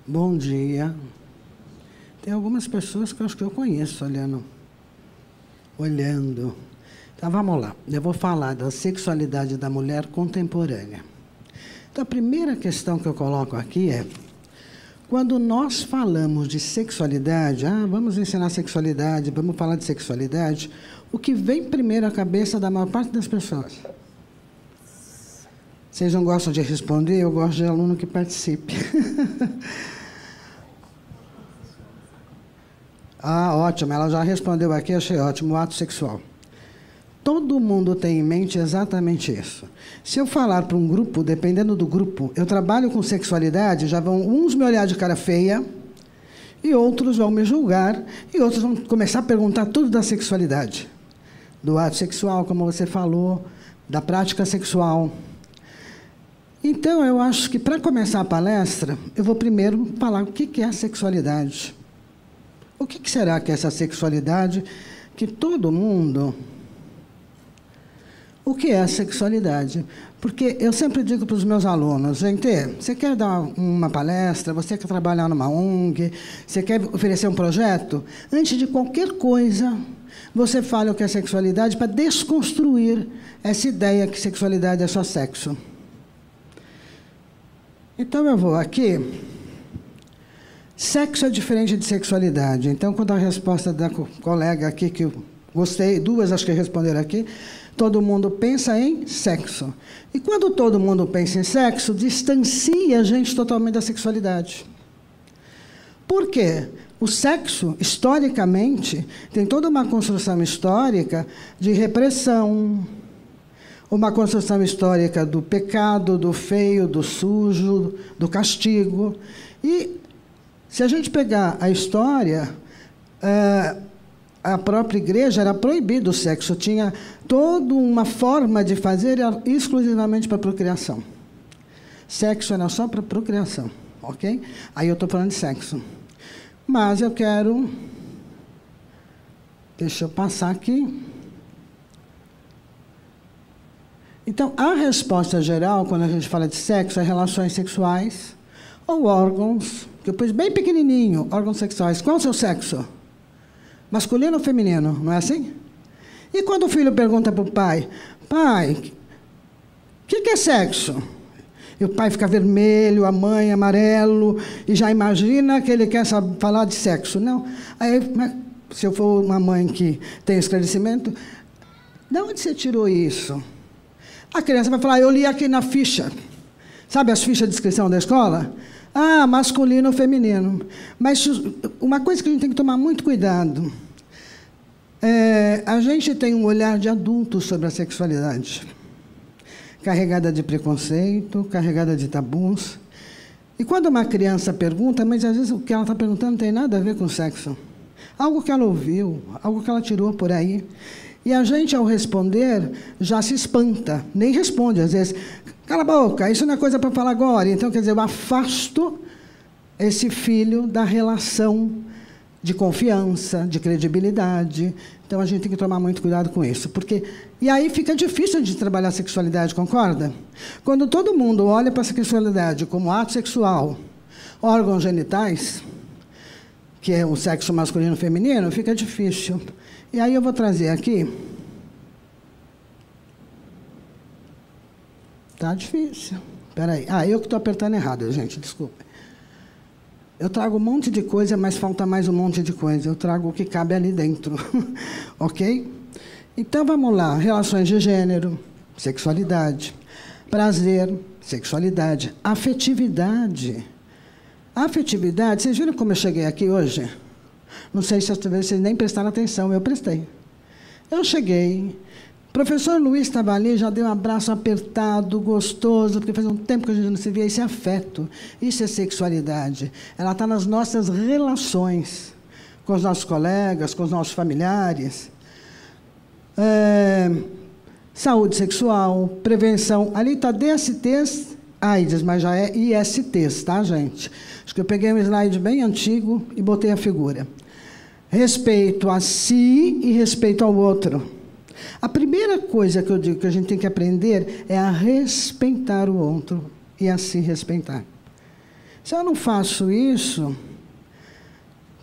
Bom dia. Tem algumas pessoas que eu acho que eu conheço olhando. Então, vamos lá. Eu vou falar da sexualidade da mulher contemporânea. Então, a primeira questão que eu coloco aqui é, quando nós falamos de sexualidade, vamos ensinar sexualidade, vamos falar de sexualidade, o que vem primeiro à cabeça da maior parte das pessoas? Vocês não gostam de responder? Eu gosto de aluno que participe. Ótimo, ela já respondeu aqui, achei ótimo, o ato sexual. Todo mundo tem em mente exatamente isso. Se eu falar para um grupo, dependendo do grupo, eu trabalho com sexualidade, já vão uns me olhar de cara feia, e outros vão me julgar, e outros vão começar a perguntar tudo da sexualidade. Do ato sexual, como você falou, da prática sexual. Então, eu acho que, para começar a palestra, eu vou primeiro falar o que é a sexualidade. O que será que é essa sexualidade que todo mundo... O que é a sexualidade? Porque eu sempre digo para os meus alunos, gente, você quer dar uma palestra, você quer trabalhar numa ONG, você quer oferecer um projeto? Antes de qualquer coisa, você fala o que é sexualidade para desconstruir essa ideia que sexualidade é só sexo. Então, eu vou aqui... Sexo é diferente de sexualidade. Então, quando a resposta da colega aqui, que eu gostei, duas acho que responderam aqui, todo mundo pensa em sexo. E quando todo mundo pensa em sexo, distancia a gente totalmente da sexualidade. Por quê? O sexo, historicamente, tem toda uma construção histórica de repressão, uma construção histórica do pecado, do feio, do sujo, do castigo. E se a gente pegar a história, a própria igreja era proibido o sexo, tinha toda uma forma de fazer exclusivamente para procriação. Sexo era só para procriação, ok? Aí eu estou falando de sexo. Mas eu quero... Deixa eu passar aqui. Então, a resposta geral, quando a gente fala de sexo, é relações sexuais ou órgãos, que eu pus bem pequenininho, órgãos sexuais. Qual é o seu sexo? Masculino ou feminino? Não é assim? E quando o filho pergunta para o pai, pai, o que é sexo? E o pai fica vermelho, a mãe amarelo, e já imagina que ele quer falar de sexo. Não. Aí, se eu for uma mãe que tem esclarecimento, de onde você tirou isso? A criança vai falar, eu li aqui na ficha. Sabe as fichas de inscrição da escola? Masculino ou feminino. Mas uma coisa que a gente tem que tomar muito cuidado, a gente tem um olhar de adulto sobre a sexualidade, carregada de preconceito, carregada de tabus. E quando uma criança pergunta, mas às vezes o que ela está perguntando não tem nada a ver com sexo. Algo que ela ouviu, algo que ela tirou por aí. E a gente, ao responder, já se espanta, nem responde, às vezes, cala a boca, isso não é coisa para falar agora. Então, quer dizer, eu afasto esse filho da relação de confiança, de credibilidade. Então, a gente tem que tomar muito cuidado com isso. E aí fica difícil de trabalhar a sexualidade, concorda? Quando todo mundo olha para a sexualidade como ato sexual, órgãos genitais, que é o sexo masculino e feminino, fica difícil. E aí eu vou trazer aqui... Tá difícil. Espera aí. Eu que estou apertando errado, gente, desculpa. Eu trago um monte de coisa, mas falta mais um monte de coisa. Eu trago o que cabe ali dentro. Ok? Então, vamos lá. Relações de gênero, sexualidade, prazer, sexualidade, afetividade. Afetividade, vocês viram como eu cheguei aqui hoje? Não sei se vocês nem prestaram atenção, eu prestei. Eu cheguei, o professor Luiz estava ali, já deu um abraço apertado, gostoso, porque faz um tempo que a gente não se via. Isso é afeto, isso é sexualidade. Ela está nas nossas relações, com os nossos colegas, com os nossos familiares. Saúde sexual, prevenção. Ali está DSTs, AIDS, mas já é ISTs, tá, gente? Acho que eu peguei um slide bem antigo e botei a figura. Respeito a si e respeito ao outro. A primeira coisa que eu digo que a gente tem que aprender é a respeitar o outro e a se respeitar. Se eu não faço isso,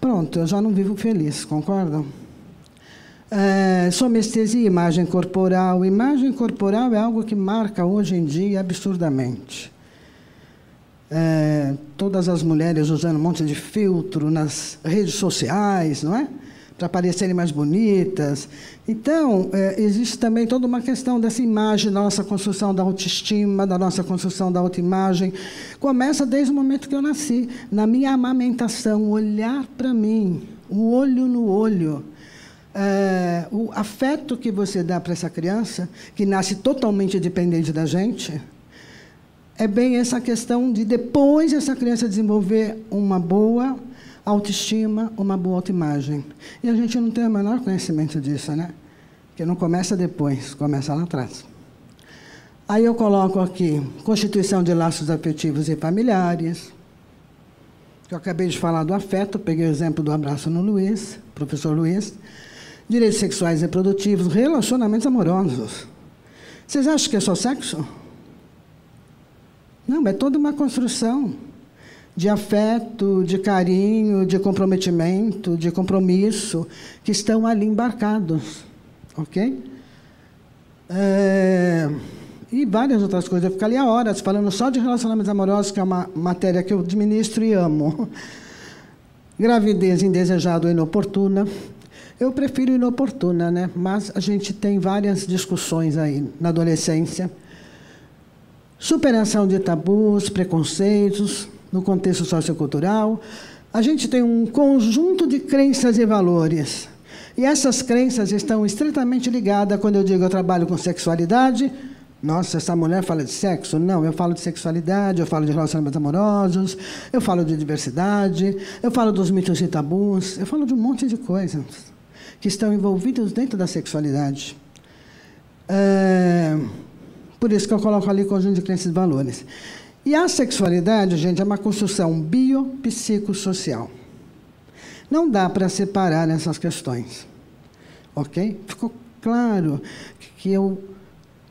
pronto, eu já não vivo feliz, concordam? Somestesia, imagem corporal. Imagem corporal é algo que marca hoje em dia absurdamente. Todas as mulheres usando um monte de filtro nas redes sociais, não é? Para parecerem mais bonitas. Então, existe também toda uma questão dessa imagem, da nossa construção da autoestima, da nossa construção da autoimagem. Começa desde o momento que eu nasci, na minha amamentação, olhar para mim, o olho no olho. O afeto que você dá para essa criança, que nasce totalmente dependente da gente, é bem essa questão de depois essa criança desenvolver uma boa autoestima, uma boa autoimagem. E a gente não tem o menor conhecimento disso, né? Porque não começa depois, começa lá atrás. Aí eu coloco aqui constituição de laços afetivos e familiares. Eu acabei de falar do afeto, peguei o exemplo do abraço no Luiz, professor Luiz. Direitos sexuais e reprodutivos, relacionamentos amorosos. Vocês acham que é só sexo? Não, é toda uma construção de afeto, de carinho, de comprometimento, de compromisso, que estão ali embarcados. Ok? E várias outras coisas. Eu ficaria horas falando só de relacionamentos amorosos, que é uma matéria que eu administro e amo. Gravidez indesejada ou inoportuna. Eu prefiro inoportuna, né? Mas a gente tem várias discussões aí na adolescência. Superação de tabus, preconceitos, no contexto sociocultural. A gente tem um conjunto de crenças e valores. E essas crenças estão estritamente ligadas, quando eu digo eu trabalho com sexualidade. Nossa, essa mulher fala de sexo? Não, eu falo de sexualidade, eu falo de relacionamentos amorosos, eu falo de diversidade, eu falo dos mitos e tabus, eu falo de um monte de coisas que estão envolvidos dentro da sexualidade. Por isso que eu coloco ali conjunto de crenças e valores. E a sexualidade, gente, é uma construção biopsicossocial. Não dá para separar essas questões. Ok? Ficou claro que o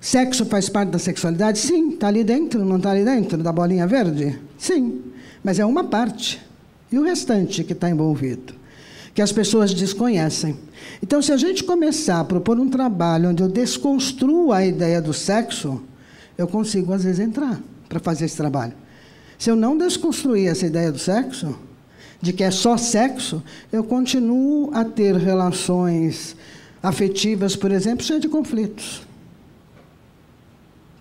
sexo faz parte da sexualidade? Sim. Está ali dentro, não está ali dentro da bolinha verde? Sim. Mas é uma parte. E o restante que está envolvido? Que as pessoas desconhecem. Então, se a gente começar a propor um trabalho onde eu desconstruo a ideia do sexo, eu consigo, às vezes, entrar para fazer esse trabalho. Se eu não desconstruir essa ideia do sexo, de que é só sexo, eu continuo a ter relações afetivas, por exemplo, cheias de conflitos.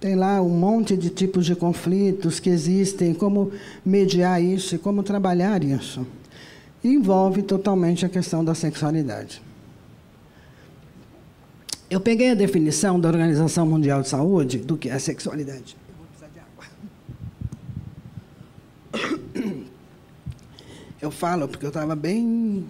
Tem lá um monte de tipos de conflitos que existem, como mediar isso e como trabalhar isso. E envolve totalmente a questão da sexualidade. Eu peguei a definição da Organização Mundial de Saúde do que é sexualidade. Eu vou precisar de água. Eu falo porque eu estava bem...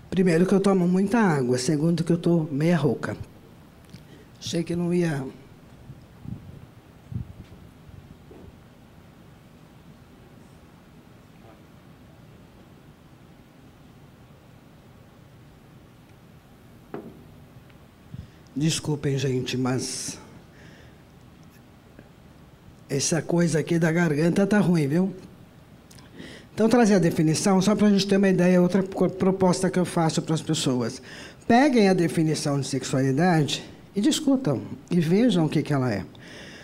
Primeiro, que eu tomo muita água. Segundo, que eu estou meia rouca. Achei que não ia... Desculpem, gente, mas... essa coisa aqui da garganta tá ruim, viu? Então, trazer a definição, só para a gente ter uma ideia, outra proposta que eu faço para as pessoas. Peguem a definição de sexualidade e discutam, e vejam o que ela é.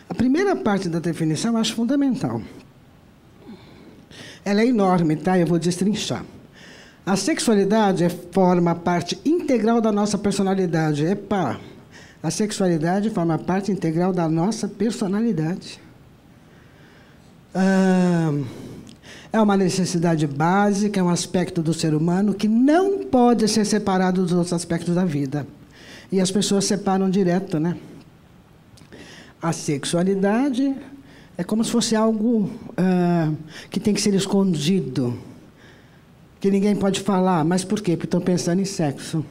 A primeira parte da definição eu acho fundamental. Ela é enorme, tá? Eu vou destrinchar. A sexualidade forma parte integral da nossa personalidade. Epa! A sexualidade forma parte integral da nossa personalidade. É uma necessidade básica, é um aspecto do ser humano que não pode ser separado dos outros aspectos da vida. E as pessoas separam direto, né? A sexualidade é como se fosse algo que tem que ser escondido, que ninguém pode falar. Mas por quê? Porque estão pensando em sexo.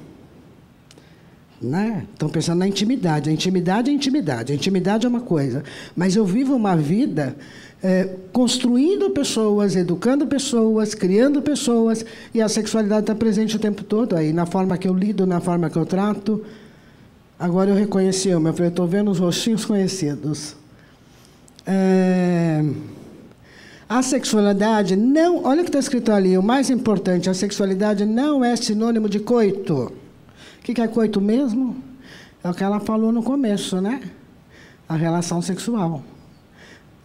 Né? Estão pensando na intimidade. A intimidade é intimidade. A intimidade é uma coisa. Mas eu vivo uma vida construindo pessoas, educando pessoas, criando pessoas, e a sexualidade está presente o tempo todo aí, na forma que eu lido, na forma que eu trato. Agora eu reconheci uma, eu falei, estou vendo os rostinhos conhecidos. A sexualidade não... Olha o que está escrito ali, o mais importante, a sexualidade não é sinônimo de coito. O que é coito mesmo? É o que ela falou no começo, né? A relação sexual.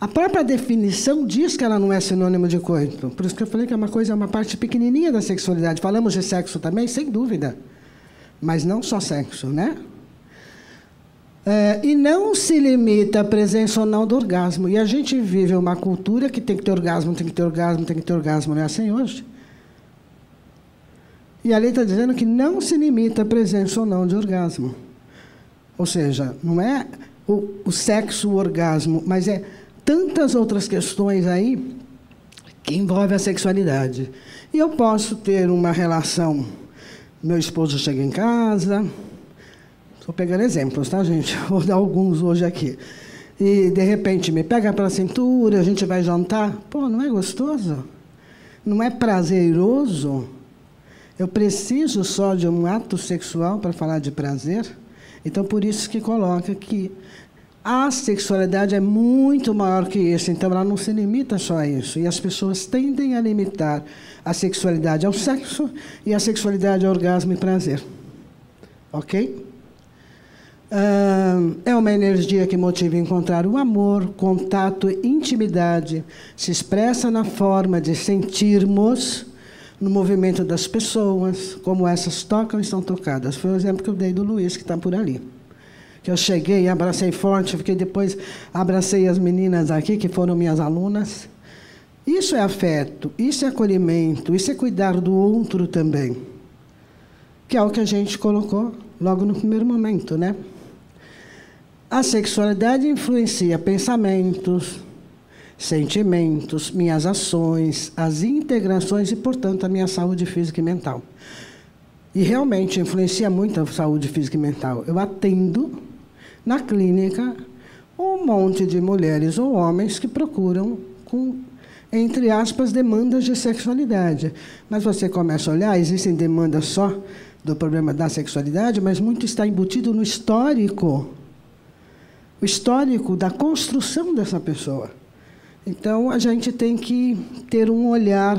A própria definição diz que ela não é sinônimo de coito. Por isso que eu falei que é uma parte pequenininha da sexualidade. Falamos de sexo também, sem dúvida. Mas não só sexo, né? E não se limita à presença ou não do orgasmo. E a gente vive uma cultura que tem que ter orgasmo, tem que ter orgasmo, tem que ter orgasmo. Não é assim hoje? E a lei está dizendo que não se limita à presença ou não de orgasmo. Ou seja, não é o sexo, o orgasmo, mas é tantas outras questões aí que envolvem a sexualidade. E eu posso ter uma relação... Meu esposo chega em casa... Estou pegando exemplos, tá, gente? Vou dar alguns hoje aqui. E, de repente, me pega pela cintura, a gente vai jantar. Pô, não é gostoso? Não é prazeroso? Eu preciso só de um ato sexual para falar de prazer? Então, por isso que coloca que a sexualidade é muito maior que isso. Então, ela não se limita só a isso. E as pessoas tendem a limitar a sexualidade ao sexo e a sexualidade ao orgasmo e prazer. Ok? É uma energia que motiva a encontrar o amor, contato e intimidade. Se expressa na forma de sentirmos no movimento das pessoas, como essas tocam e são tocadas. Foi o exemplo que eu dei do Luiz, que está por ali. Que eu cheguei, abracei forte, fiquei depois, abracei as meninas aqui, que foram minhas alunas. Isso é afeto, isso é acolhimento, isso é cuidar do outro também. Que é o que a gente colocou logo no primeiro momento, né? A sexualidade influencia pensamentos, sentimentos, minhas ações, as integrações e, portanto, a minha saúde física e mental. E realmente influencia muito a saúde física e mental. Eu atendo na clínica um monte de mulheres ou homens que procuram com, entre aspas, demandas de sexualidade. Mas você começa a olhar, existem demandas só do problema da sexualidade, mas muito está embutido no histórico. O histórico da construção dessa pessoa. Então, a gente tem que ter um olhar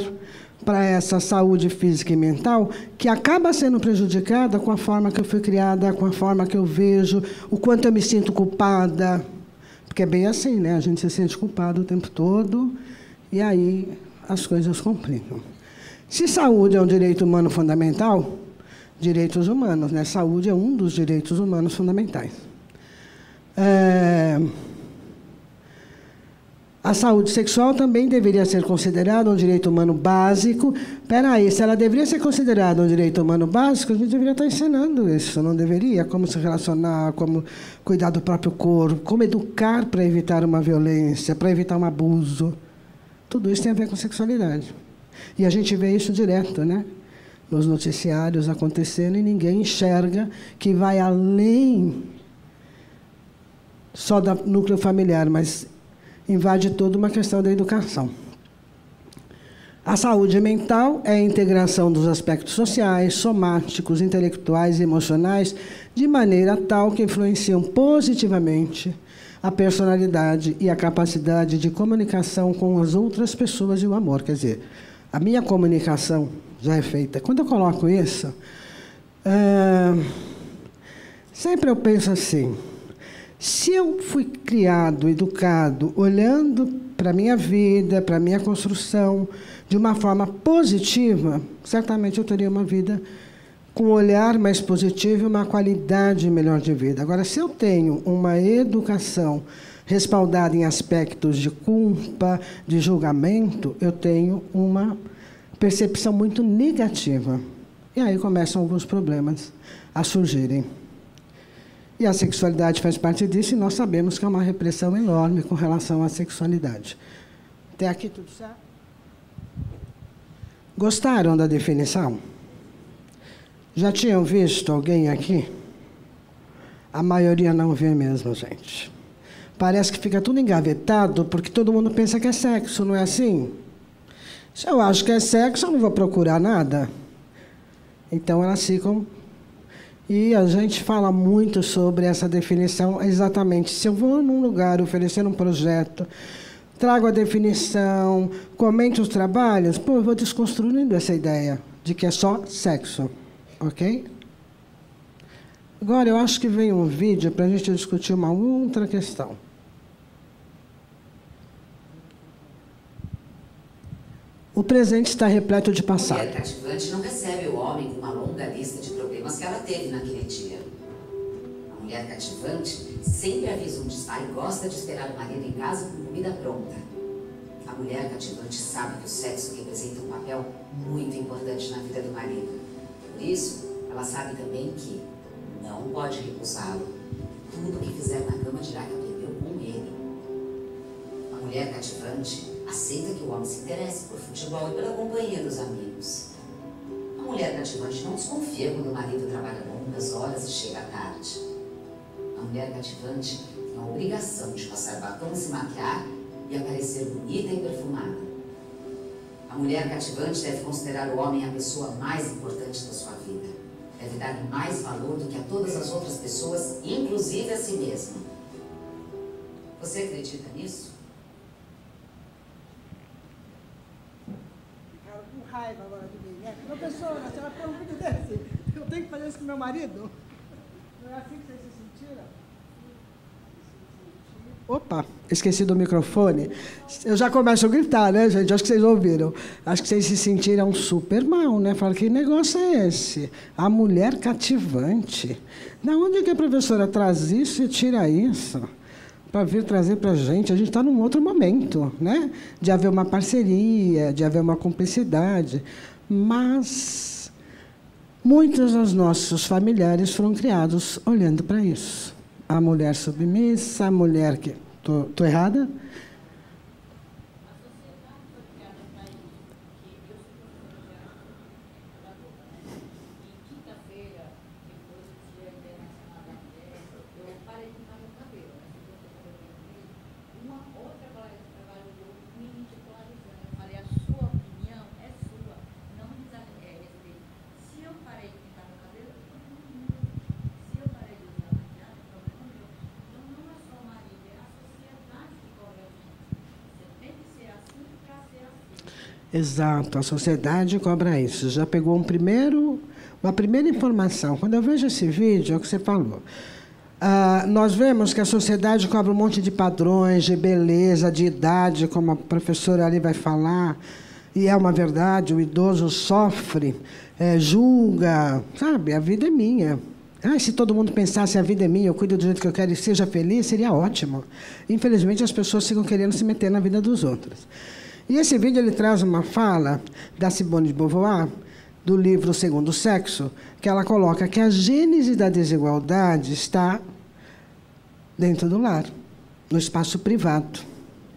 para essa saúde física e mental que acaba sendo prejudicada com a forma que eu fui criada, com a forma que eu vejo, o quanto eu me sinto culpada. Porque é bem assim, né? A gente se sente culpado o tempo todo e aí as coisas complicam. Se saúde é um direito humano fundamental, direitos humanos, né? Saúde é um dos direitos humanos fundamentais. A saúde sexual também deveria ser considerada um direito humano básico. Peraí, se ela deveria ser considerada um direito humano básico, a gente deveria estar ensinando isso, não deveria? Como se relacionar, como cuidar do próprio corpo, como educar para evitar uma violência, para evitar um abuso. Tudo isso tem a ver com sexualidade. E a gente vê isso direto, né? Nos noticiários acontecendo e ninguém enxerga que vai além só do núcleo familiar, mas invade toda uma questão da educação. A saúde mental é a integração dos aspectos sociais, somáticos, intelectuais e emocionais de maneira tal que influenciam positivamente a personalidade e a capacidade de comunicação com as outras pessoas e o amor. Quer dizer, a minha comunicação já é feita. Quando eu coloco isso, sempre eu penso assim, se eu fui criado, educado, olhando para a minha vida, para a minha construção, de uma forma positiva, certamente eu teria uma vida com um olhar mais positivo e uma qualidade melhor de vida. Agora, se eu tenho uma educação respaldada em aspectos de culpa, de julgamento, eu tenho uma percepção muito negativa. E aí começam alguns problemas a surgirem. E a sexualidade faz parte disso, e nós sabemos que é uma repressão enorme com relação à sexualidade. Até aqui tudo certo? Gostaram da definição? Já tinham visto alguém aqui? A maioria não vê mesmo, gente. Parece que fica tudo engavetado, porque todo mundo pensa que é sexo, não é assim? Se eu acho que é sexo, eu não vou procurar nada. Então, elas ficam E a gente fala muito sobre essa definição, exatamente. Se eu vou num lugar oferecer um projeto, trago a definição, comento os trabalhos, pô, eu vou desconstruindo essa ideia de que é só sexo, ok? Agora, eu acho que vem um vídeo para a gente discutir uma outra questão. O presente está repleto de passado. A mulher cativante não recebe o homem com uma longa lista de problemas que ela teve naquele dia. A mulher cativante sempre avisa um disparo e gosta de esperar o marido em casa com comida pronta. A mulher cativante sabe que o sexo representa um papel muito importante na vida do marido. Por isso, ela sabe também que não pode recusá-lo. Tudo que fizer na cama dirá que aprendeu com ele. A mulher cativante aceita que o homem se interesse por futebol e pela companhia dos amigos. A mulher cativante não desconfia quando o marido trabalha longas horas e chega tarde. A mulher cativante tem a obrigação de passar batom e se maquiar e aparecer bonita e perfumada. A mulher cativante deve considerar o homem a pessoa mais importante da sua vida. Deve dar mais valor do que a todas as outras pessoas, inclusive a si mesma. Você acredita nisso? Ficaram com raiva agora de mim, né? Professora, a senhora foi um vídeo desse. Eu tenho que fazer isso com meu marido? Não é assim que vocês se sentiram? Opa, esqueci do microfone. Eu já começo a gritar, né, gente? Acho que vocês ouviram. Acho que vocês se sentiram super mal, né? Falaram, que negócio é esse? A mulher cativante. Da onde é que a professora traz isso e tira isso? Para vir trazer para a gente está num outro momento, né? De haver uma parceria, de haver uma cumplicidade. Mas muitos dos nossos familiares foram criados olhando para isso. A mulher submissa, a mulher que... Estou errada? Exato, a sociedade cobra isso. Já pegou uma primeira informação. Quando eu vejo esse vídeo, é o que você falou. Nós vemos que a sociedade cobra um monte de padrões, de beleza, de idade, como a professora ali vai falar, e é uma verdade, o idoso sofre, julga, sabe, a vida é minha. Se todo mundo pensasse a vida é minha, eu cuido do jeito que eu quero e seja feliz, seria ótimo. Infelizmente, as pessoas ficam querendo se meter na vida dos outros. E esse vídeo ele traz uma fala da Simone de Beauvoir, do livro O Segundo Sexo, que ela coloca que a gênese da desigualdade está dentro do lar, no espaço privado.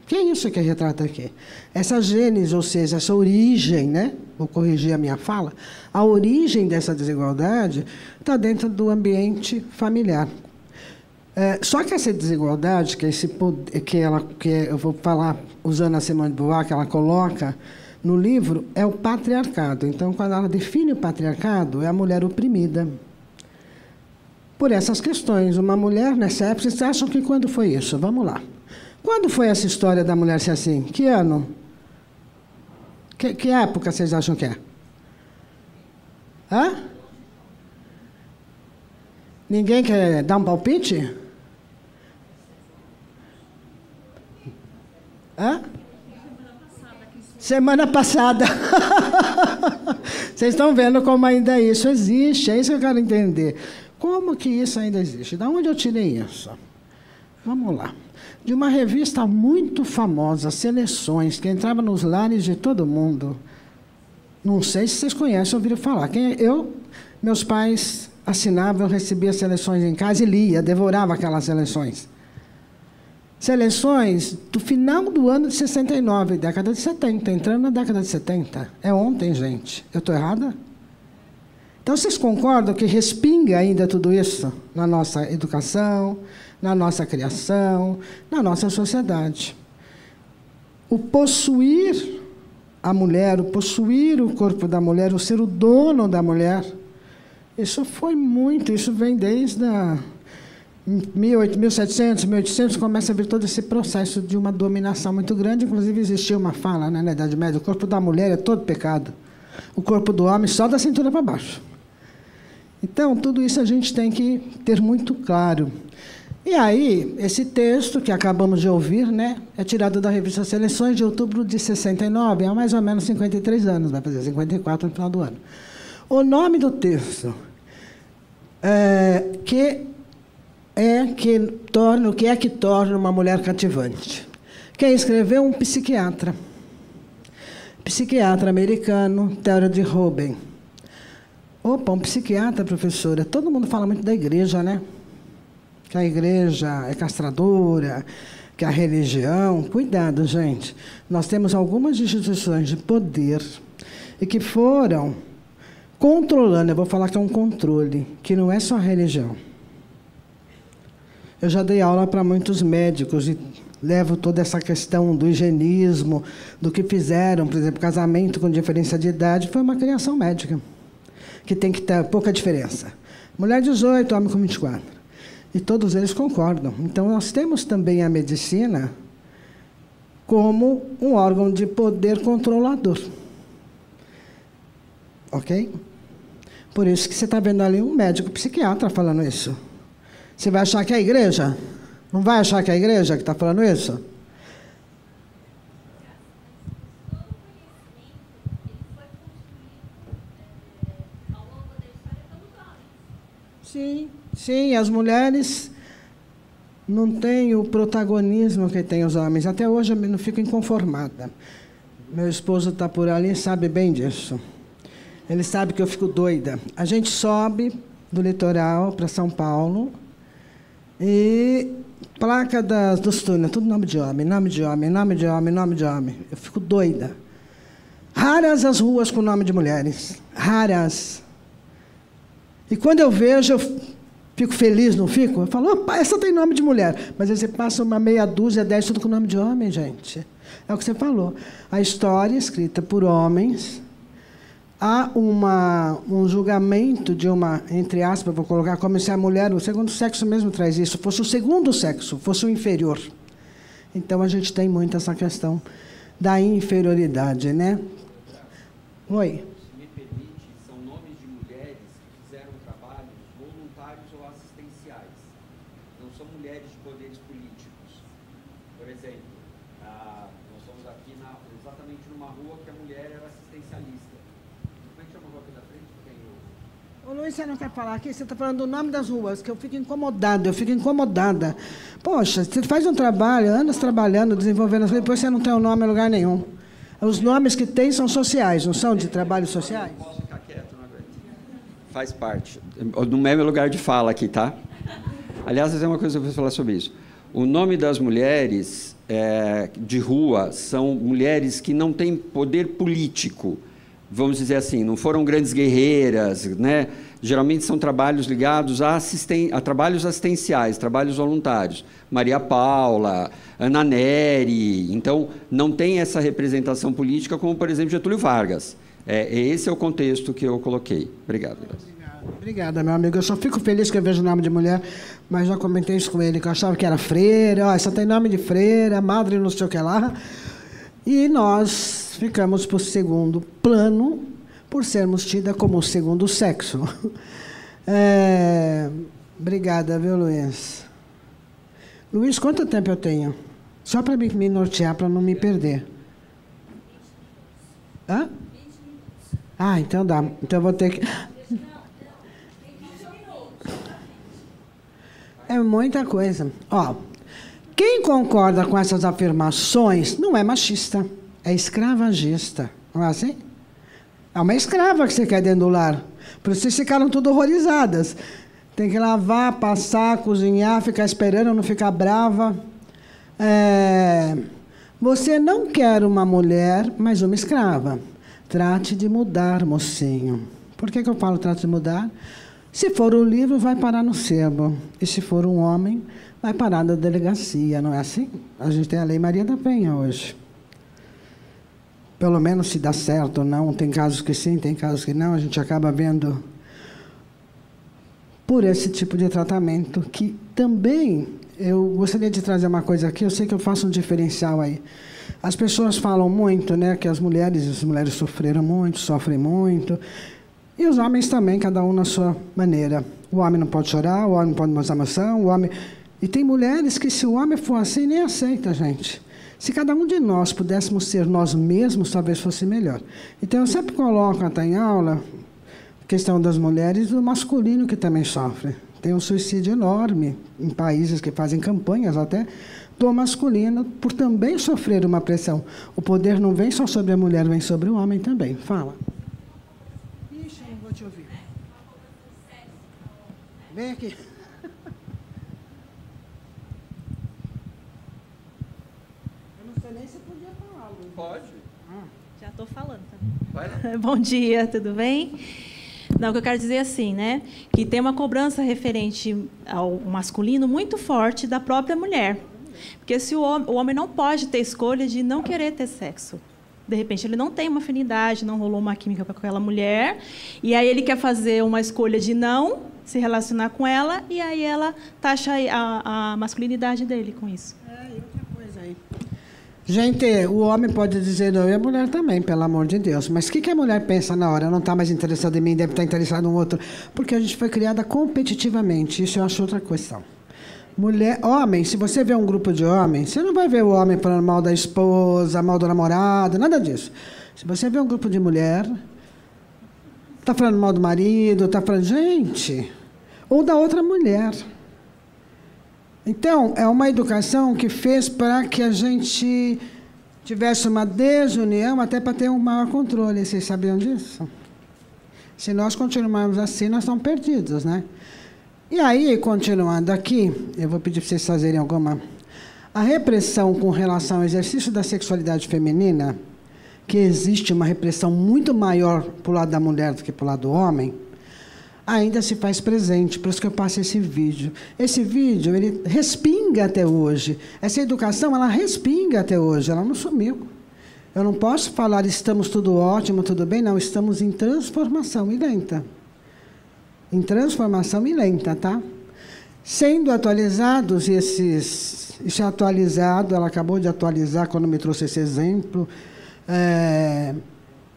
Que é isso que retrata aqui? Essa gênese, ou seja, essa origem, né? Vou corrigir a minha fala, a origem dessa desigualdade está dentro do ambiente familiar. Só que essa desigualdade, eu vou falar usando a Simone de Beauvoir, que ela coloca no livro, é o patriarcado. Então, quando ela define o patriarcado, é a mulher oprimida. Por essas questões, uma mulher nessa época, vocês acham que quando foi isso? Vamos lá. Quando foi essa história da mulher ser assim? Que ano? Que época vocês acham que é? Ninguém quer dar um palpite? Semana passada. Vocês estão vendo como ainda isso existe. É isso que eu quero entender. Como que isso ainda existe? De onde eu tirei isso? Vamos lá. De uma revista muito famosa, Seleções, que entrava nos lares de todo mundo. Não sei se vocês conhecem ou ouviram falar. Meus pais assinavam, eu recebia Seleções em casa e lia, devorava aquelas Seleções. Seleções do final do ano de 69, década de 70, entrando na década de 70. É ontem, gente. Eu estou errada? Então, vocês concordam que respinga ainda tudo isso na nossa educação, na nossa criação, na nossa sociedade? O possuir a mulher, o possuir o corpo da mulher, o ser o dono da mulher, Isso foi muito, isso vem desde 1700, 1800, começa a vir todo esse processo de uma dominação muito grande. Inclusive, existia uma fala, né, na Idade Média: o corpo da mulher é todo pecado, o corpo do homem só da cintura para baixo. Então, tudo isso a gente tem que ter muito claro. E aí, esse texto que acabamos de ouvir, né, é tirado da revista Seleções, de outubro de 69, há mais ou menos 53 anos, vai fazer 54 no final do ano. O nome do texto o que é que torna uma mulher cativante? Quem escreveu? Um psiquiatra americano, Theodore Robbins. Opa, um psiquiatra, professora. Todo mundo fala muito da igreja, né? Que a igreja é castradora, que a religião... Cuidado, gente. Nós temos algumas instituições de poder e que foram controlando, eu vou falar que é um controle, que não é só a religião. Eu já dei aula para muitos médicos e levo toda essa questão do higienismo, do que fizeram, por exemplo, casamento com diferença de idade, foi uma criação médica, que tem que ter pouca diferença. Mulher 18, homem com 24. E todos eles concordam. Então, nós temos também a medicina como um órgão de poder controlador. Ok? Por isso que você está vendo ali um médico psiquiatra falando isso. Você vai achar que é a igreja? Não vai achar que é a igreja que está falando isso? Sim, as mulheres não têm o protagonismo que têm os homens. Até hoje eu não fico inconformada. Meu esposo está por ali e sabe bem disso. Ele sabe que eu fico doida. A gente sobe do litoral para São Paulo e placa dos túneis, tudo nome de homem, nome de homem, nome de homem, nome de homem. Eu fico doida. Raras as ruas com nome de mulheres. Raras. E quando eu vejo, eu fico feliz, não fico? Eu falo, opa, essa tem nome de mulher. Mas aí você passa uma meia dúzia, 10, tudo com nome de homem, gente. É o que você falou. A história escrita por homens... Há um julgamento de uma, entre aspas, vou colocar, como se a mulher, o segundo sexo mesmo traz isso, fosse o segundo sexo, fosse o inferior. Então, a gente tem muito essa questão da inferioridade, né? Oi? Se me permite, são nomes de mulheres que fizeram trabalhos voluntários ou assistenciais. Não são mulheres de poderes políticos. Por exemplo, nós somos aqui exatamente numa rua que a mulher era assistencialista. Ô, Luiz, você não quer falar aqui? Você está falando do nome das ruas, que eu fico incomodada. Poxa, você faz um trabalho, anos trabalhando, desenvolvendo as coisas, depois você não tem um nome em lugar nenhum. Os nomes que tem são sociais, não são de trabalhos sociais? Eu posso ficar quieto, não aguento. Faz parte. Não é meu lugar de fala aqui, tá? Aliás, é uma coisa que eu vou falar sobre isso. O nome das mulheres de rua são mulheres que não têm poder político. Vamos dizer assim, não foram grandes guerreiras, né? Geralmente são trabalhos ligados a trabalhos assistenciais, trabalhos voluntários. Maria Paula, Ana Nery. Então, não tem essa representação política como, por exemplo, Getúlio Vargas. Esse é o contexto que eu coloquei. Obrigado. Obrigada, meu amigo. Eu só fico feliz que eu vejo o nome de mulher, mas já comentei isso com ele, que eu achava que era freira, só tem nome de freira, madre não sei o que lá. E nós ficamos para o segundo plano, por sermos tidas como o segundo sexo. Obrigada, viu, Luiz? Luiz, quanto tempo eu tenho? Só para me nortear, para não me perder. Hã? 20 minutos. Então dá. Então eu vou ter que... É muita coisa. Quem concorda com essas afirmações não é machista, é escravagista. Não é assim? É uma escrava que você quer dentro do lar. Por isso vocês ficaram tudo horrorizadas. Tem que lavar, passar, cozinhar, ficar esperando, não ficar brava. Você não quer uma mulher, mas uma escrava. Trate de mudar, mocinho. Por que eu falo trate de mudar? Se for um livro, vai parar no sebo. E se for um homem, vai parar na delegacia, não é assim? A gente tem a Lei Maria da Penha hoje. Pelo menos se dá certo ou não. Tem casos que sim, tem casos que não. A gente acaba vendo por esse tipo de tratamento, que também, eu gostaria de trazer uma coisa aqui, eu sei que eu faço um diferencial aí. As pessoas falam muito, né, que as mulheres sofreram muito, sofrem muito, e os homens também, cada um na sua maneira. O homem não pode chorar, o homem não pode mostrar emoção, o homem... E tem mulheres que, se o homem for assim, nem aceita, gente. Se cada um de nós pudéssemos ser nós mesmos, talvez fosse melhor. Então, eu sempre coloco até em aula a questão das mulheres e do masculino que também sofre. Tem um suicídio enorme em países que fazem campanhas até do masculino por também sofrer uma pressão. O poder não vem só sobre a mulher, vem sobre o homem também. Fala. Ixi, não vou te ouvir. Vem aqui. Eu não sei nem se podia falar. Pode. Já estou falando. Vai. Bom dia, tudo bem? Não, o que eu quero dizer é assim, né? Que tem uma cobrança referente ao masculino muito forte da própria mulher. Porque se o homem não pode ter escolha de não querer ter sexo. De repente, ele não tem uma afinidade, não rolou uma química com aquela mulher, e aí ele quer fazer uma escolha de não se relacionar com ela, e aí ela taxa a masculinidade dele com isso. E outra coisa aí. Gente, o homem pode dizer não, e a mulher também, pelo amor de Deus. Mas o que a mulher pensa na hora? Não está mais interessada em mim, deve estar interessada em um outro. Porque a gente foi criada competitivamente. Isso eu acho outra questão. Mulher, homem, se você vê um grupo de homens, você não vai ver o homem falando mal da esposa, mal do namorado, nada disso. Se você vê um grupo de mulher, está falando mal do marido, está falando, gente, ou da outra mulher. Então, é uma educação que fez para que a gente tivesse uma desunião, até para ter um maior controle. Vocês sabiam disso? Se nós continuarmos assim, nós estamos perdidos, né? E aí, continuando aqui, eu vou pedir para vocês fazerem alguma... A repressão com relação ao exercício da sexualidade feminina, que existe uma repressão muito maior para o lado da mulher do que para o lado do homem, ainda se faz presente, por isso que eu passo esse vídeo. Esse vídeo, ele respinga até hoje. Essa educação, ela respinga até hoje, ela não sumiu. Eu não posso falar, estamos tudo ótimo, tudo bem, não, estamos em transformação e lenta. Em transformação e lenta, tá? Sendo atualizados isso é atualizado, ela acabou de atualizar quando me trouxe esse exemplo,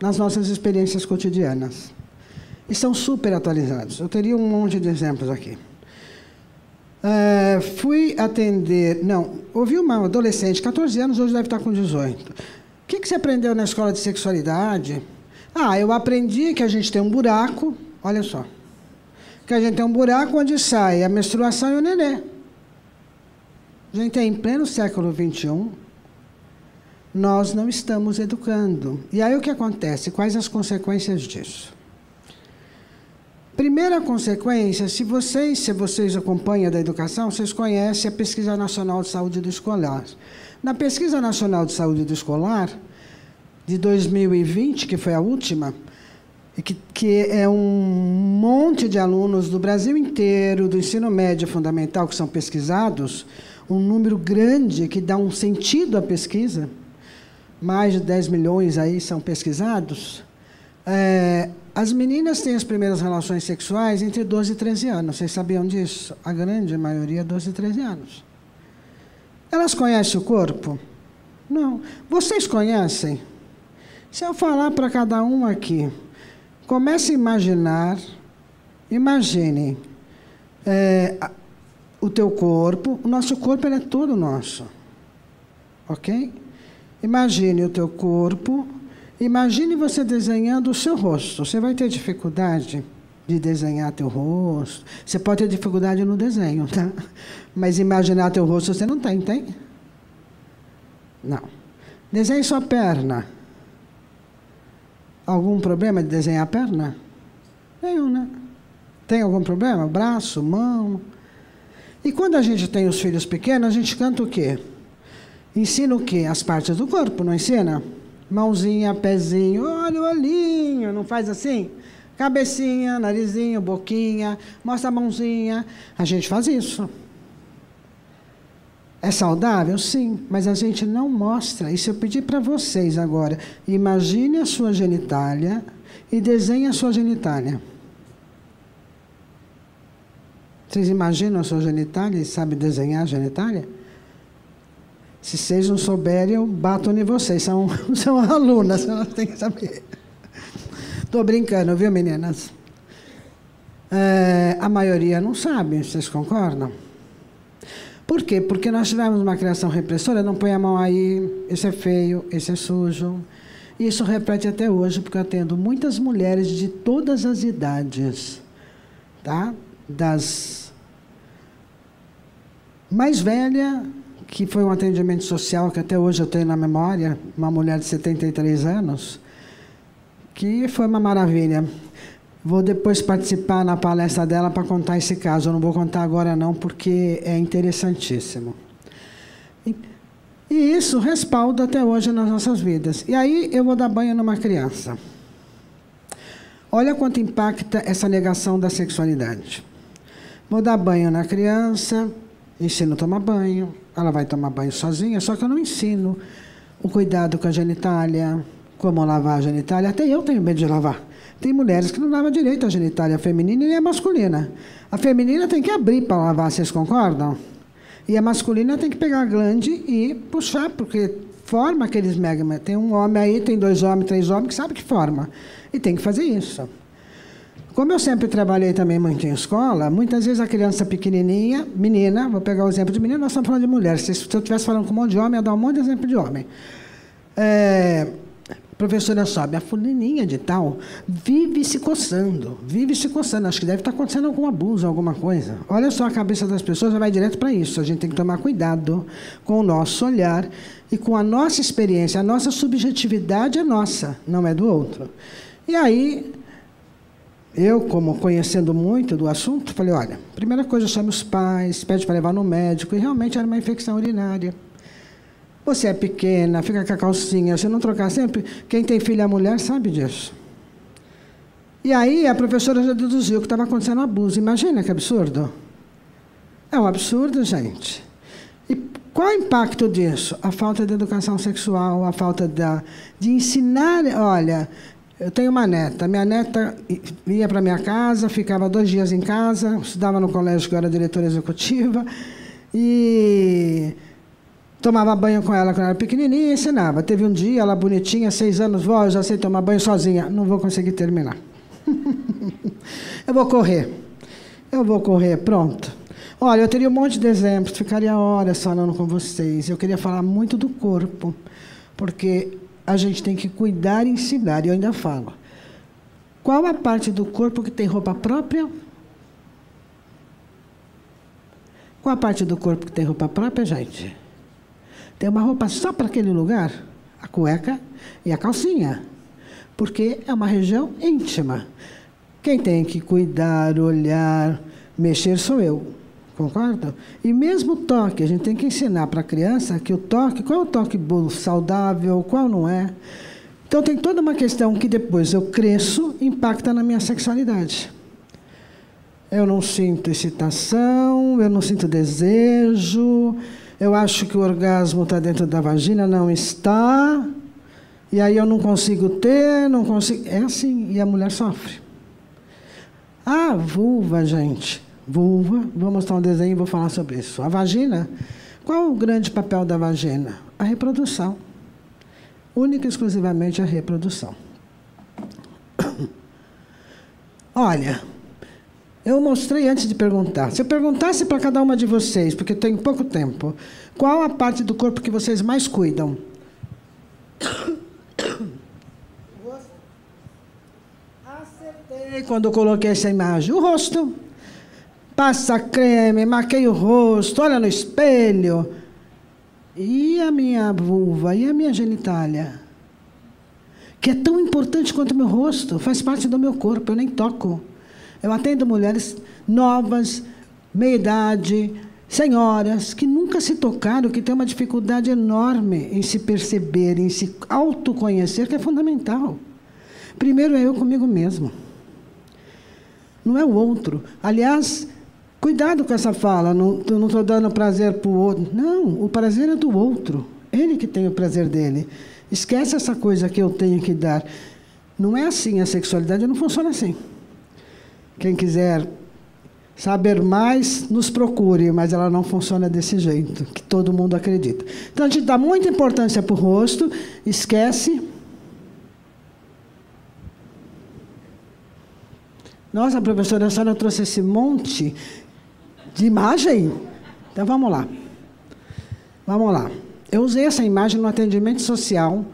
nas nossas experiências cotidianas. E são super atualizados. Eu teria um monte de exemplos aqui. Fui atender... Não, ouvi uma adolescente, 14 anos, hoje deve estar com 18. O que você aprendeu na escola de sexualidade? Eu aprendi que a gente tem um buraco, olha só, que a gente tem um buraco onde sai a menstruação e o nenê. A gente é em pleno século XXI, nós não estamos educando. E aí o que acontece? Quais as consequências disso? Primeira consequência, se vocês acompanham da educação, vocês conhecem a Pesquisa Nacional de Saúde do Escolar. Na Pesquisa Nacional de Saúde do Escolar, de 2020, que foi a última, que é um monte de alunos do Brasil inteiro, do ensino médio fundamental, que são pesquisados, um número grande que dá um sentido à pesquisa, mais de 10 milhões aí são pesquisados. As meninas têm as primeiras relações sexuais entre 12 e 13 anos. Vocês sabiam disso? A grande maioria, 12 e 13 anos. Elas conhecem o corpo? Não. Vocês conhecem? Se eu falar para cada um aqui, comece a imaginar, imaginem, o teu corpo, o nosso corpo ele é todo nosso, ok? Imagine o teu corpo, imagine você desenhando o seu rosto. Você vai ter dificuldade de desenhar teu rosto, você pode ter dificuldade no desenho, tá? Mas imaginar teu rosto você não tem? Não. Desenhe sua perna. Algum problema de desenhar a perna? Nenhum, né? Tem algum problema? Braço, mão? E quando a gente tem os filhos pequenos, a gente canta o quê? Ensina o quê? As partes do corpo, não ensina? Mãozinha, pezinho, olha o olhinho, não faz assim? Cabecinha, narizinho, boquinha, mostra a mãozinha. A gente faz isso. É saudável? Sim, mas a gente não mostra. E se eu pedir para vocês agora, imagine a sua genitália e desenhe a sua genitália. Vocês imaginam a sua genitália e sabem desenhar a genitália? Se vocês não souberem, eu bato em vocês. São alunas, elas têm que saber. Estou brincando, viu, meninas? A maioria não sabe, vocês concordam? Por quê? Porque nós tivemos uma criação repressora, não põe a mão aí, isso é feio, isso é sujo. E isso repete até hoje, porque eu atendo muitas mulheres de todas as idades, tá? Das mais velha, que foi um atendimento social, que até hoje eu tenho na memória, uma mulher de 73 anos, que foi uma maravilha. Vou depois participar na palestra dela para contar esse caso. Eu não vou contar agora não, porque é interessantíssimo. E isso respalda até hoje nas nossas vidas. E aí eu vou dar banho numa criança. Olha quanto impacta essa negação da sexualidade. Vou dar banho na criança, ensino a tomar banho, ela vai tomar banho sozinha, só que eu não ensino o cuidado com a genitália, como lavar a genitália. Até eu tenho medo de lavar. Tem mulheres que não lavam direito a genitália feminina e a masculina. A feminina tem que abrir para lavar, vocês concordam? E a masculina tem que pegar a glande e puxar, porque forma aqueles megmas. Tem um homem aí, tem 2 homens, 3 homens, que sabe que forma. E tem que fazer isso. Como eu sempre trabalhei também muito em escola, muitas vezes a criança pequenininha, menina, vou pegar o exemplo de menina, nós estamos falando de mulher. Se eu estivesse falando com um monte de homem, eu ia dar um monte de exemplo de homem. Professora sobe, a fulaninha de tal vive se coçando. Acho que deve estar acontecendo algum abuso, alguma coisa. Olha só, a cabeça das pessoas já vai direto para isso. A gente tem que tomar cuidado com o nosso olhar e com a nossa experiência. A nossa subjetividade é nossa, não é do outro. E aí, eu, como conhecendo muito do assunto, falei, olha, primeira coisa, chama os pais, pede para levar no médico, e realmente era uma infecção urinária. Você é pequena, fica com a calcinha, se não trocar sempre, quem tem filha mulher sabe disso. E aí a professora já deduziu que estava acontecendo abuso. Imagina que absurdo. É um absurdo, gente. E qual é o impacto disso? A falta de educação sexual, a falta de ensinar. Olha, eu tenho uma neta. Minha neta ia para minha casa, ficava 2 dias em casa, estudava no colégio que eu era diretora executiva, e tomava banho com ela quando ela era pequenininha e ensinava. Teve um dia, ela bonitinha, 6 anos, vó, eu já sei tomar banho sozinha. Não vou conseguir terminar. Eu vou correr, pronto. Olha, eu teria um monte de exemplos, ficaria horas falando com vocês. Eu queria falar muito do corpo, porque a gente tem que cuidar e ensinar, e eu ainda falo. Qual a parte do corpo que tem roupa própria? Qual a parte do corpo que tem roupa própria, gente? Tem uma roupa só para aquele lugar, a cueca e a calcinha, porque é uma região íntima. Quem tem que cuidar, olhar, mexer sou eu, concorda? E mesmo o toque, a gente tem que ensinar para a criança que o toque, qual é o toque saudável, qual não é. Então tem toda uma questão que depois eu cresço, impacta na minha sexualidade. Eu não sinto excitação, eu não sinto desejo. Eu acho que o orgasmo está dentro da vagina, não está. E aí eu não consigo ter, não consigo. É assim, e a mulher sofre. A vulva, gente. Vulva, vou mostrar um desenho e vou falar sobre isso. A vagina, qual é o grande papel da vagina? A reprodução. Única e exclusivamente a reprodução. Olha, eu mostrei antes de perguntar. Se eu perguntasse para cada uma de vocês, porque tenho pouco tempo, qual a parte do corpo que vocês mais cuidam? Acertei quando eu coloquei essa imagem. O rosto. Passa creme, maqueia o rosto, olha no espelho. E a minha vulva, e a minha genitália? Que é tão importante quanto o meu rosto, faz parte do meu corpo, eu nem toco. Eu atendo mulheres novas, meia-idade, senhoras, que nunca se tocaram, que têm uma dificuldade enorme em se perceber, em se autoconhecer, que é fundamental. Primeiro é eu comigo mesmo. Não é o outro. Aliás, cuidado com essa fala, não estou dando prazer para o outro. Não, o prazer é do outro. Ele que tem o prazer dele. Esquece essa coisa que eu tenho que dar. Não é assim, a sexualidade não funciona assim. Quem quiser saber mais, nos procure, mas ela não funciona desse jeito, que todo mundo acredita. Então, a gente dá muita importância para o rosto, esquece. Nossa, professora, a senhora trouxe esse monte de imagem? Então, vamos lá. Vamos lá. Eu usei essa imagem no atendimento social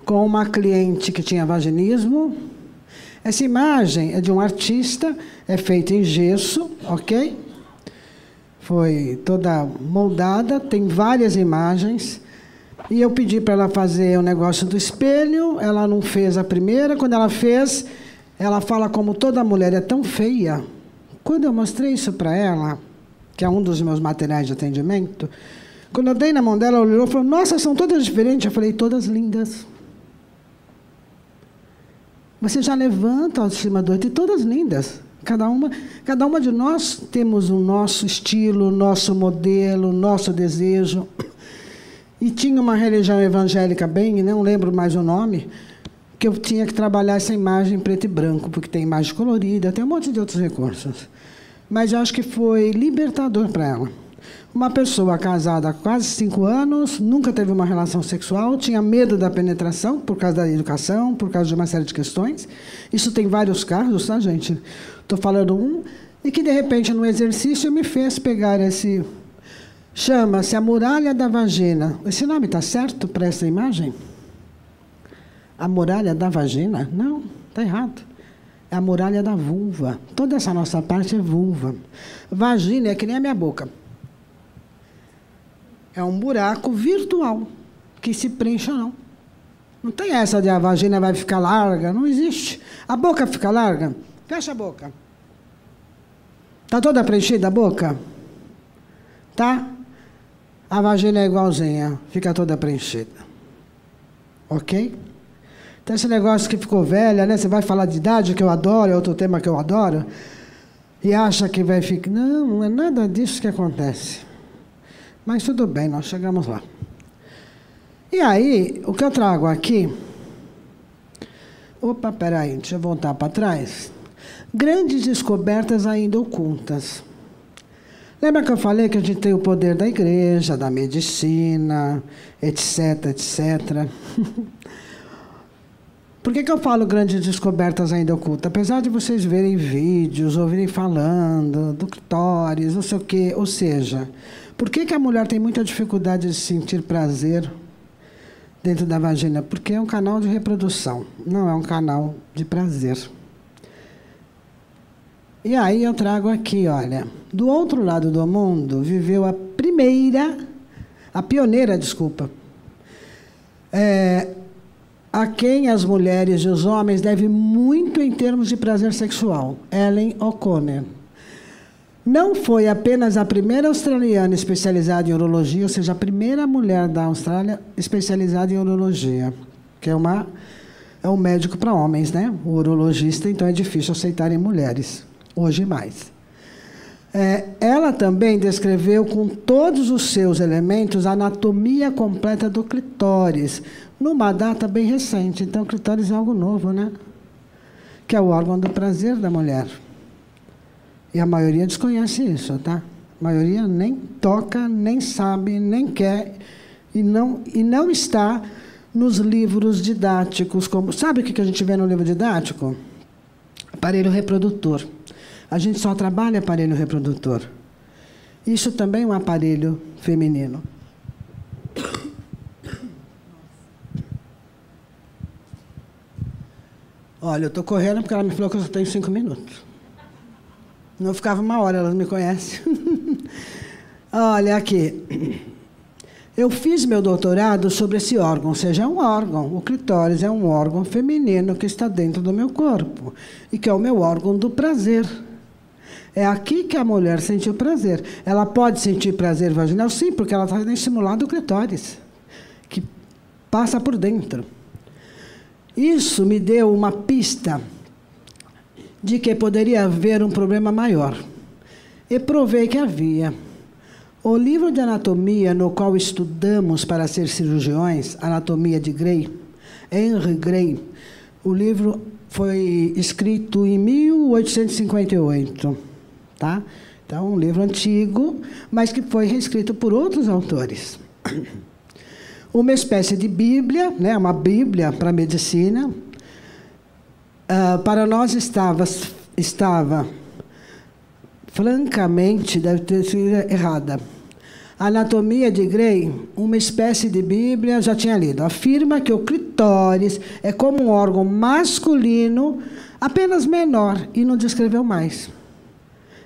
com uma cliente que tinha vaginismo. Essa imagem é de um artista, é feita em gesso, ok? Foi toda moldada, tem várias imagens. E eu pedi para ela fazer o negócio do espelho, ela não fez a primeira. Quando ela fez, ela fala como toda mulher é tão feia. Quando eu mostrei isso para ela, que é um dos meus materiais de atendimento, quando eu dei na mão dela, ela olhou e falou, nossa, são todas diferentes. Eu falei, todas lindas. Você já levanta a autoestima do outro, e todas lindas. Cada uma de nós temos o nosso estilo, o nosso modelo, o nosso desejo. E tinha uma religião evangélica bem, não lembro mais o nome, que eu tinha que trabalhar essa imagem em preto e branco, porque tem imagem colorida, tem um monte de outros recursos. Mas eu acho que foi libertador para ela. Uma pessoa casada há quase 5 anos, nunca teve uma relação sexual, tinha medo da penetração por causa da educação, por causa de uma série de questões. Isso tem vários casos, tá, gente? Estou falando um. E que, de repente, no exercício, me fez pegar esse... Chama-se a muralha da vagina. Esse nome está certo para essa imagem? A muralha da vagina? Não, está errado. É a muralha da vulva. Toda essa nossa parte é vulva. Vagina é que nem a minha boca. É um buraco virtual, que se preenche ou não. Não tem essa de a vagina vai ficar larga, não existe. A boca fica larga? Fecha a boca. Está toda preenchida a boca? Tá? A vagina é igualzinha, fica toda preenchida. Ok? Então, esse negócio que ficou velha, né? Você vai falar de idade, que eu adoro, é outro tema que eu adoro, e acha que vai ficar... Não, não é nada disso que acontece. Mas tudo bem, nós chegamos lá. E aí, o que eu trago aqui... Opa, peraí, deixa eu voltar para trás. Grandes descobertas ainda ocultas. Lembra que eu falei que a gente tem o poder da igreja, da medicina, etc, etc. Por que eu falo grandes descobertas ainda ocultas? Apesar de vocês verem vídeos, ouvirem falando, do clitóris, não sei o quê, ou seja... Por que a mulher tem muita dificuldade de sentir prazer dentro da vagina? Porque é um canal de reprodução, não é um canal de prazer. E aí eu trago aqui, olha, do outro lado do mundo viveu a pioneira, a quem as mulheres e os homens devem muito em termos de prazer sexual, Ellen O'Connor. Não foi apenas a primeira australiana especializada em urologia, ou seja, a primeira mulher da Austrália especializada em urologia, que é um médico para homens, né? O urologista, então é difícil aceitar em mulheres, hoje mais. Ela também descreveu com todos os seus elementos a anatomia completa do clitóris, numa data bem recente. Então, o clitóris é algo novo, né? Que é o órgão do prazer da mulher. E a maioria desconhece isso, tá? A maioria nem toca, nem sabe, nem quer, e não está nos livros didáticos. Sabe o que a gente vê no livro didático? Aparelho reprodutor. A gente só trabalha aparelho reprodutor. Isso também é um aparelho feminino. Olha, eu estou correndo porque ela me falou que eu só tenho 5 minutos. Não ficava 1 hora, elas me conhecem. Olha aqui. Eu fiz meu doutorado sobre esse órgão, ou seja, é um órgão. O clitóris é um órgão feminino que está dentro do meu corpo e que é o meu órgão do prazer. É aqui que a mulher sente o prazer. Ela pode sentir prazer vaginal? Sim, porque ela está estimulando o clitóris, que passa por dentro. Isso me deu uma pista de que poderia haver um problema maior. E provei que havia. O livro de anatomia no qual estudamos para ser cirurgiões, Anatomia de Gray, Henry Gray, o livro foi escrito em 1858. tá? Então, um livro antigo, mas que foi reescrito por outros autores. Uma espécie de Bíblia, né? Uma Bíblia para a medicina. Para nós estava, francamente, deve ter sido errada. Anatomia de Grey, uma espécie de Bíblia, já tinha lido. Afirma que o clitóris é como um órgão masculino, apenas menor, e não descreveu mais.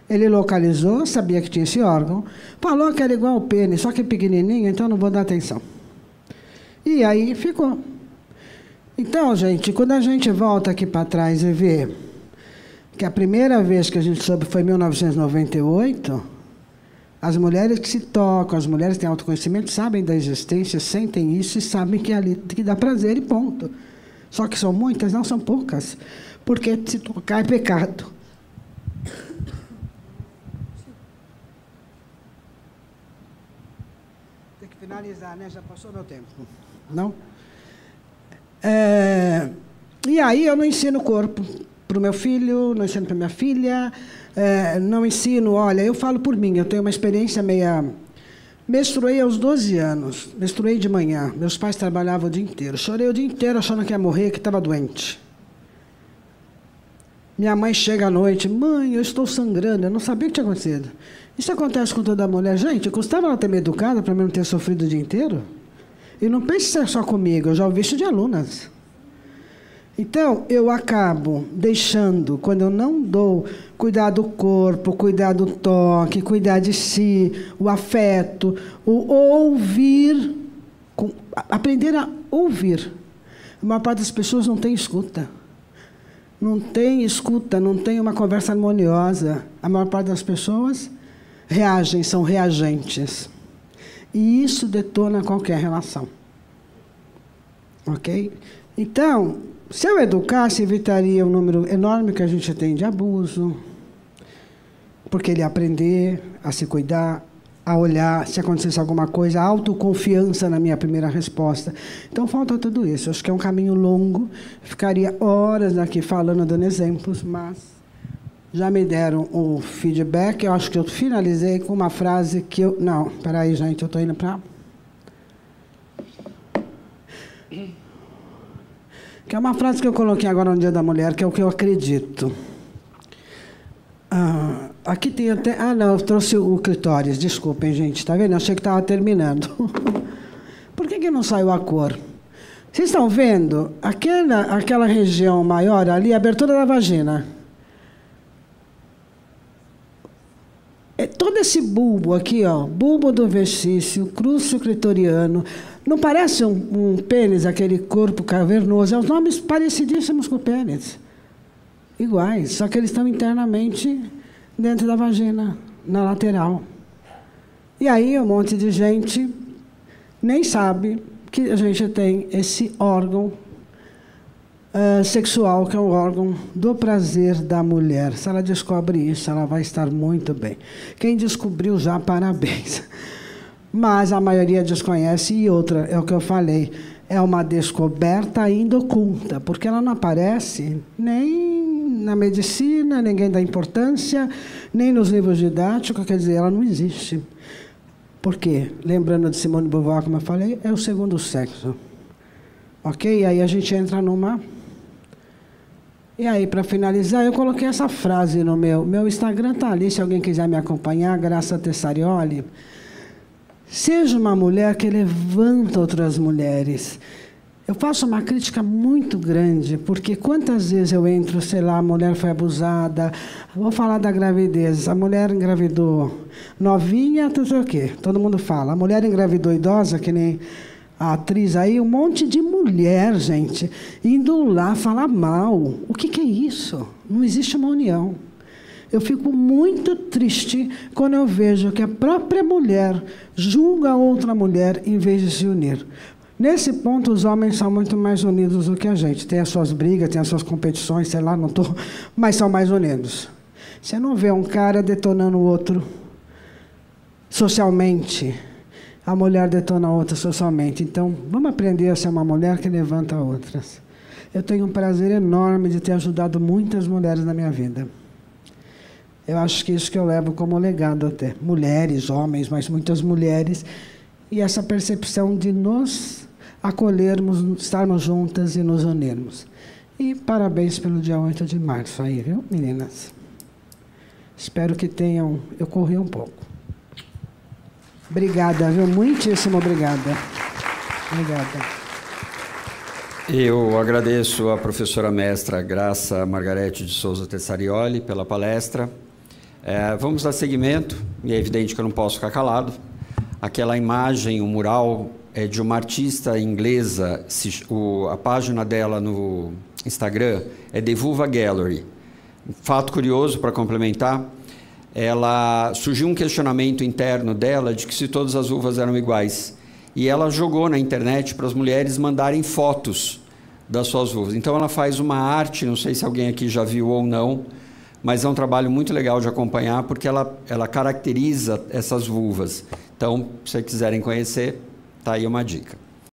Ele localizou, sabia que tinha esse órgão, falou que era igual ao pênis, só que pequenininho, então não vou dar atenção. E aí ficou. Então, gente, quando a gente volta aqui para trás e vê que a primeira vez que a gente soube foi em 1998, as mulheres que se tocam, as mulheres que têm autoconhecimento, sabem da existência, sentem isso e sabem que ali que dá prazer e ponto. Só que são muitas, não são poucas, porque se tocar é pecado. Tem que finalizar, né? Já passou meu tempo. Não? E aí eu não ensino o corpo para o meu filho, não ensino para minha filha, não ensino, olha, eu falo por mim, eu tenho uma experiência meia... Menstruei aos 12 anos, menstruei de manhã, meus pais trabalhavam o dia inteiro, chorei o dia inteiro achando que ia morrer, que estava doente. Minha mãe chega à noite, mãe, eu estou sangrando, eu não sabia o que tinha acontecido. Isso acontece com toda mulher. Gente, custava ela ter me educado para mim não ter sofrido o dia inteiro? E não pense ser só comigo, eu já ouvi isso de alunas. Então, eu acabo deixando, quando eu não dou cuidar do corpo, cuidar do toque, cuidar de si, o afeto, o ouvir, aprender a ouvir. A maior parte das pessoas não tem escuta. Não tem escuta, não tem uma conversa harmoniosa. A maior parte das pessoas reagem, são reagentes. E isso detona qualquer relação. Ok? Então, se eu educasse, evitaria o número enorme que a gente tem de abuso, porque ele ia aprender a se cuidar, a olhar, se acontecesse alguma coisa, a autoconfiança na minha primeira resposta. Então, falta tudo isso. Acho que é um caminho longo, ficaria horas aqui falando, dando exemplos, mas já me deram o feedback. Eu acho que eu finalizei com uma frase que eu... Não, peraí, gente, eu estou indo para... Que é uma frase que eu coloquei agora no Dia da Mulher, que é o que eu acredito. Aqui tem até... não, eu trouxe o clitóris. Desculpem, gente. Está vendo? Eu achei que estava terminando. Por que não saiu a cor? Vocês estão vendo? Aquela região maior ali, a abertura da vagina. Todo esse bulbo aqui, ó, bulbo do vestício, crucio clitoriano, não parece um pênis, aquele corpo cavernoso? Os nomes parecidíssimos com o pênis. Iguais, só que eles estão internamente dentro da vagina, na lateral. E aí um monte de gente nem sabe que a gente tem esse órgão sexual, que é o órgão do prazer da mulher. Se ela descobre isso, ela vai estar muito bem. Quem descobriu já, parabéns. Mas a maioria desconhece. E outra, é o que eu falei, é uma descoberta ainda oculta, porque ela não aparece nem na medicina, ninguém dá importância, nem nos livros didáticos, quer dizer, ela não existe. Por quê? Lembrando de Simone de Beauvoir, como eu falei, é o segundo sexo. Ok? E aí a gente entra numa... E aí, para finalizar, eu coloquei essa frase no meu Instagram, está ali, se alguém quiser me acompanhar, Graça Tessarioli. Seja uma mulher que levanta outras mulheres. Eu faço uma crítica muito grande, porque quantas vezes eu entro, sei lá, a mulher foi abusada, vou falar da gravidez, a mulher engravidou novinha, não sei o quê, todo mundo fala. A mulher engravidou idosa, que nem a atriz aí, um monte de mulher, gente, indo lá falar mal. O que é isso? Não existe uma união. Eu fico muito triste quando eu vejo que a própria mulher julga outra mulher em vez de se unir. Nesse ponto, os homens são muito mais unidos do que a gente. Tem as suas brigas, tem as suas competições, sei lá, não estou, mas são mais unidos. Você não vê um cara detonando o outro socialmente. A mulher detona a outra socialmente. Então, vamos aprender a ser uma mulher que levanta outras. Eu tenho um prazer enorme de ter ajudado muitas mulheres na minha vida. Eu acho que isso que eu levo como legado até. Mulheres, homens, mas muitas mulheres. E essa percepção de nos acolhermos, estarmos juntas e nos unirmos. E parabéns pelo dia 8 de março aí, viu, meninas? Espero que tenham... Eu corri um pouco. Obrigada, viu? Muitíssimo obrigada. Obrigada. Eu agradeço à professora mestra Graça Margarete de Souza Tessarioli pela palestra. Vamos dar seguimento, e é evidente que eu não posso ficar calado. Aquela imagem, o mural, é de uma artista inglesa, a página dela no Instagram é The Vulva Gallery. Um fato curioso para complementar, surgiu um questionamento interno dela de que se todas as vulvas eram iguais. E ela jogou na internet para as mulheres mandarem fotos das suas vulvas. Então ela faz uma arte, não sei se alguém aqui já viu ou não, mas é um trabalho muito legal de acompanhar, porque ela caracteriza essas vulvas. Então, se vocês quiserem conhecer, está aí uma dica.